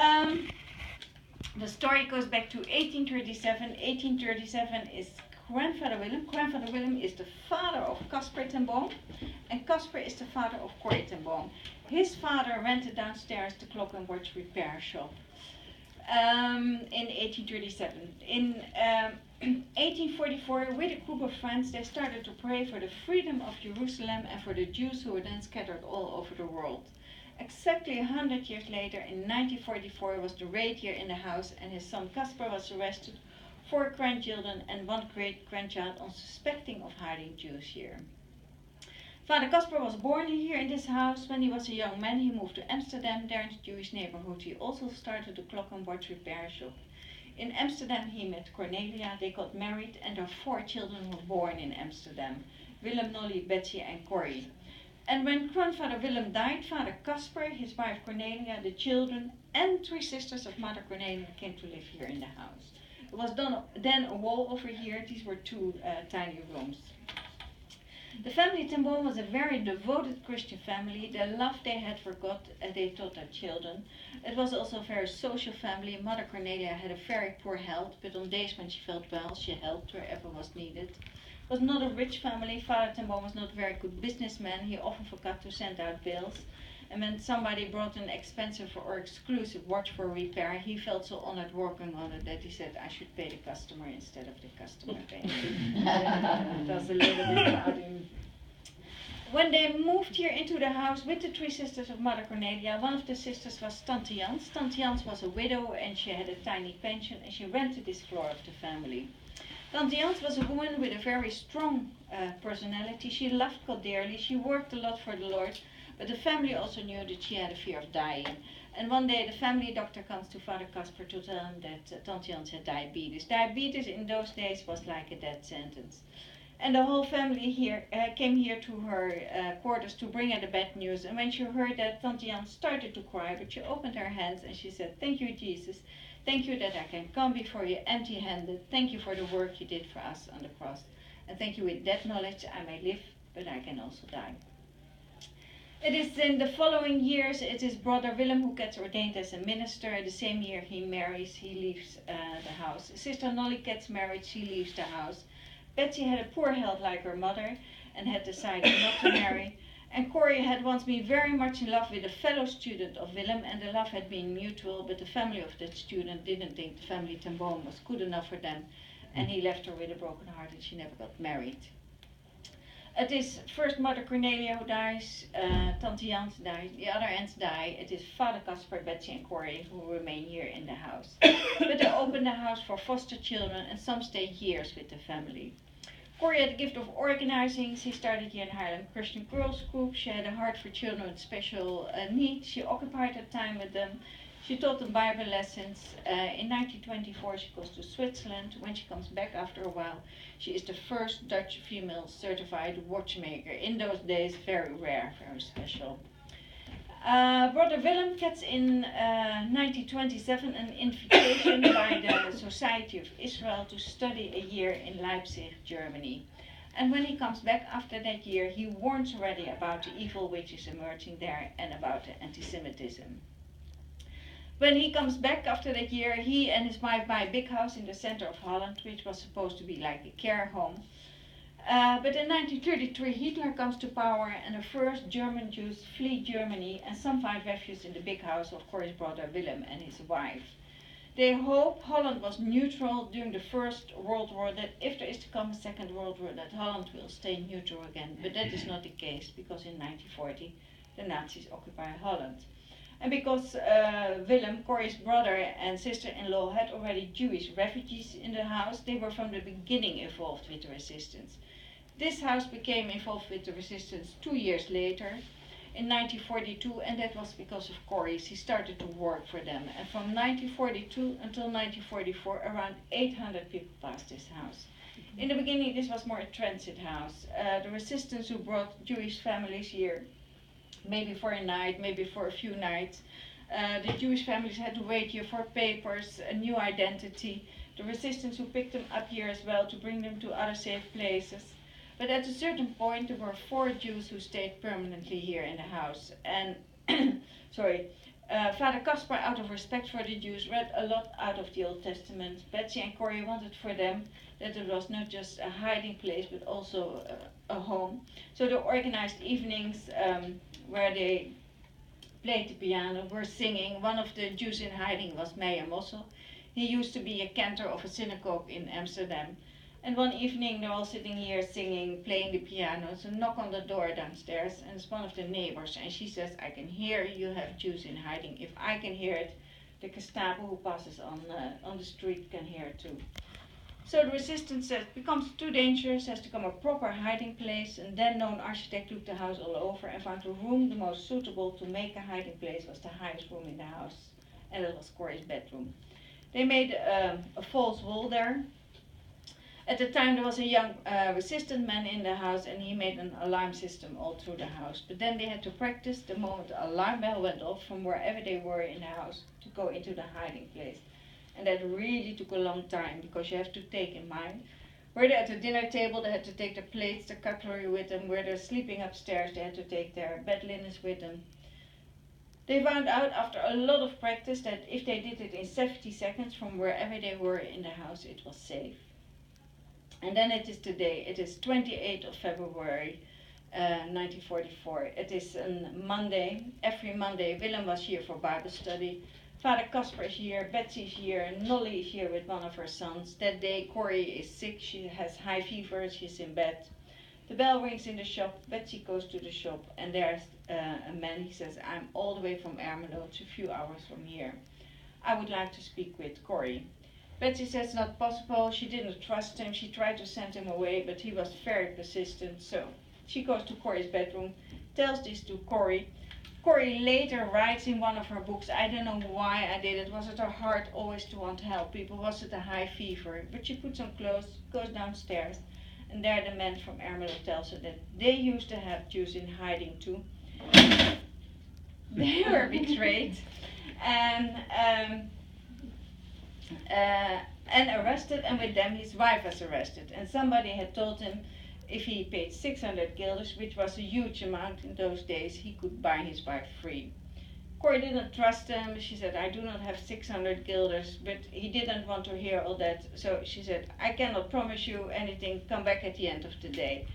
The story goes back to 1837. 1837 is Grandfather Willem. Grandfather Willem is the father of Casper ten Boom, and Casper is the father of Corrie ten Boom. His father rented downstairs the clock and watch repair shop in 1837. In 1844, with a group of friends, they started to pray for the freedom of Jerusalem and for the Jews who were then scattered all over the world. Exactly 100 years later, in 1944, was the raid here in the house, and his son Casper was arrested, 4 grandchildren and 1 great-grandchild on suspecting of hiding Jews here. Father Casper was born here in this house. When he was a young man, he moved to Amsterdam. There in the Jewish neighborhood, he also started a clock and watch repair shop. In Amsterdam, he met Cornelia. They got married, and their 4 children were born in Amsterdam: Willem, Nolly, Betsy, and Corrie. And when Grandfather Willem died, Father Casper, his wife Cornelia, the children, and 3 sisters of Mother Cornelia came to live here in the house. There was then a wall over here. These were 2 tiny rooms. The family ten Boom was a very devoted Christian family. The love they had for God, they taught their children. It was also a very social family. Mother Cornelia had a very poor health, but on days when she felt well, she helped wherever was needed. It was not a rich family. Father ten Boom was not a very good businessman. He often forgot to send out bills. And when somebody brought an expensive or exclusive watch for repair, he felt so honored working on it that he said, I should pay the customer instead of the customer paying. That's a little bit about him. When they moved here into the house with the 3 sisters of Mother Cornelia, one of the sisters was Tante Jans. Tante Jans was a widow and she had a tiny pension, and she rented this floor of the family. Tante Jans was a woman with a very strong personality. She loved God dearly. She worked a lot for the Lord. But the family also knew that she had a fear of dying. And one day the family doctor comes to Father Casper to tell him that Tante Jans had diabetes. Diabetes in those days was like a death sentence. And the whole family here came here to her quarters to bring her the bad news. And when she heard that, Tante Jans started to cry, but she opened her hands and she said, thank you, Jesus. Thank you that I can come before you empty-handed. Thank you for the work you did for us on the cross. And thank you, with that knowledge I may live, but I can also die. It is in the following years, it is brother Willem who gets ordained as a minister. The same year he marries, he leaves the house. Sister Nolly gets married, she leaves the house. Betsy had a poor health like her mother and had decided not to marry. And Corrie had once been very much in love with a fellow student of Willem, and the love had been mutual, but the family of that student didn't think the family ten Boom was good enough for them, and he left her with a broken heart and she never got married. It is first Mother Cornelia who dies, Tante Jans dies, the other aunts die. It is Father Casper, Betsy and Corrie who remain here in the house. But they open the house for foster children and some stay years with the family. Corrie had the gift of organizing. She started here in Haarlem Christian Girls Group. She had a heart for children with special needs. She occupied her time with them. She taught them Bible lessons. In 1924 she goes to Switzerland. When she comes back after a while, she is the first Dutch female certified watchmaker. In those days, very rare, very special. Brother Willem gets in 1927 an invitation by the Society of Israel to study a year in Leipzig, Germany. And when he comes back after that year, he warns already about the evil which is emerging there and about the anti-Semitism. When he comes back after that year, he and his wife buy a big house in the center of Holland, which was supposed to be like a care home. But in 1933, Hitler comes to power, and the first German Jews flee Germany, and some find refuge in the big house of Corrie's brother Willem and his wife. They hope Holland was neutral during the First World War, that if there is to come a Second World War, that Holland will stay neutral again. But that is not the case, because in 1940, the Nazis occupy Holland. And because Willem, Corrie's brother and sister-in-law, had already Jewish refugees in the house, they were from the beginning involved with the resistance. This house became involved with the resistance 2 years later, in 1942, and that was because of Corrie. She started to work for them. And from 1942 until 1944, around 800 people passed this house. In the beginning, this was more a transit house. The resistance who brought Jewish families here, maybe for a night, maybe for a few nights. The Jewish families had to wait here for papers, a new identity. The resistance who picked them up here as well to bring them to other safe places. But at a certain point, there were 4 Jews who stayed permanently here in the house. And Father Caspar, out of respect for the Jews, read a lot out of the Old Testament. Betsy and Corey wanted for them that it was not just a hiding place but also a home. So they organized evenings where they played the piano, were singing. One of the Jews in hiding was Meyer Mossel. He used to be a cantor of a synagogue in Amsterdam. And one evening they're all sitting here singing, playing the piano. So knock on the door downstairs, and it's one of the neighbors. And she says, I can hear you have Jews in hiding. If I can hear it, the Gestapo who passes on the street can hear it too. So the resistance says it becomes too dangerous, has to become a proper hiding place. And then known architect looked the house all over and found the room the most suitable to make a hiding place was the highest room in the house. And it was Corey's bedroom. They made a false wall there. At the time there was a young resistant man in the house, and he made an alarm system all through the house. But then they had to practice the moment the alarm bell went off from wherever they were in the house to go into the hiding place. And that really took a long time, because you have to take in mind, were they at the dinner table, they had to take their plates, their cutlery with them. Were they sleeping upstairs, they had to take their bed linens with them. They found out after a lot of practice that if they did it in 70 seconds from wherever they were in the house, it was safe. And then it is today, it is 28th of February 1944. It is a Monday. Every Monday Willem was here for Bible study. Father Caspar is here, Betsy is here, Nolly is here with one of her sons. That day Corey is sick, she has high fever, she's in bed. The bell rings in the shop, Betsy goes to the shop, and there's a man. He says, I'm all the way from Ermelo, it's a few hours from here. I would like to speak with Corey. Betsy says not possible, she didn't trust him, she tried to send him away, but he was very persistent. So she goes to Corey's bedroom, tells this to Corey. Corey later writes in one of her books, I don't know why I did it. Was it her heart always to want to help people? Was it a high fever? But she puts on clothes, goes downstairs, and there the man from Ermelo tells her that they used to have Jews in hiding too. They were betrayed and arrested, and with them his wife was arrested. And somebody had told him if he paid 600 guilders, which was a huge amount in those days, he could buy his wife free. Corey didn't trust him. She said, I do not have 600 guilders, but he didn't want to hear all that. So she said, I cannot promise you anything, come back at the end of the day.